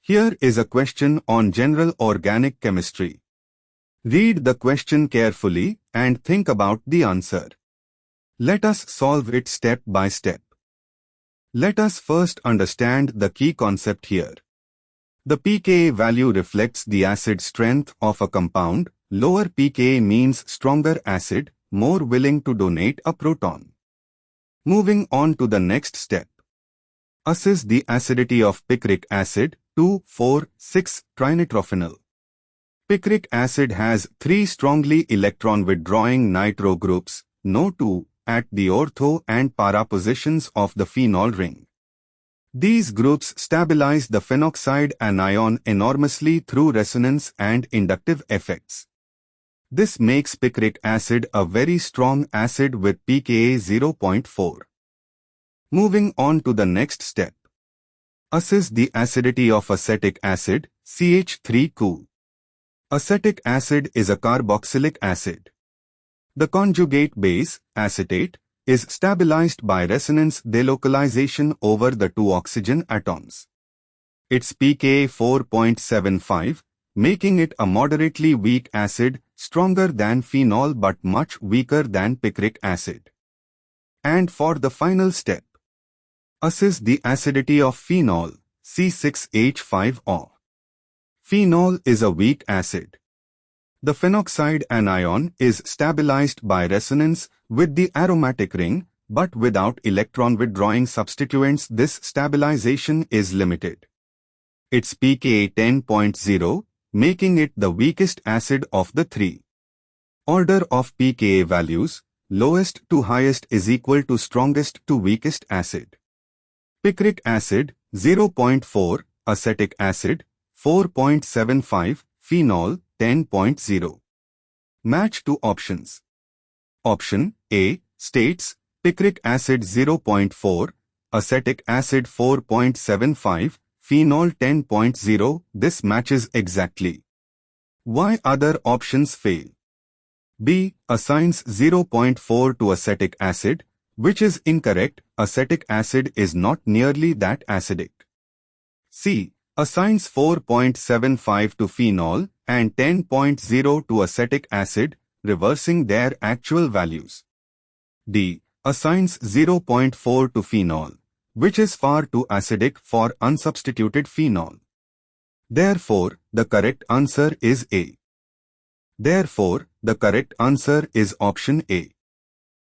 Here is a question on general organic chemistry. Read the question carefully and think about the answer. Let us solve it step by step. Let us first understand the key concept here. The pKa value reflects the acid strength of a compound. Lower pKa means stronger acid, more willing to donate a proton. Moving on to the next step. Assess the acidity of picric acid, 2,4,6-trinitrophenol. Picric acid has 3 strongly electron-withdrawing nitro groups, no 2, at the ortho and para positions of the phenol ring. These groups stabilize the phenoxide anion enormously through resonance and inductive effects. This makes picric acid a very strong acid with pKa 0.4. Moving on to the next step. Assess the acidity of acetic acid, CH3Cu. Acetic acid is a carboxylic acid. The conjugate base, acetate, is stabilized by resonance delocalization over the 2 oxygen atoms. Its pKa 4.75, making it a moderately weak acid, stronger than phenol but much weaker than picric acid. And for the final step, assess the acidity of phenol, C6H5O. Phenol is a weak acid. The phenoxide anion is stabilized by resonance with the aromatic ring, but without electron-withdrawing substituents this stabilization is limited. Its pKa 10.0, making it the weakest acid of the 3. Order of pKa values, lowest to highest is equal to strongest to weakest acid. Picric acid, 0.4, acetic acid, 4.75, phenol, 10.0. Match to options. Option A states picric acid 0.4, acetic acid 4.75, phenol 10.0. This matches exactly. Why other options fail? B assigns 0.4 to acetic acid, which is incorrect. Acetic acid is not nearly that acidic. C assigns 4.75 to phenol and 10.0 to acetic acid, reversing their actual values. D assigns 0.4 to phenol, which is far too acidic for unsubstituted phenol. Therefore, the correct answer is A. Therefore, the correct answer is option A.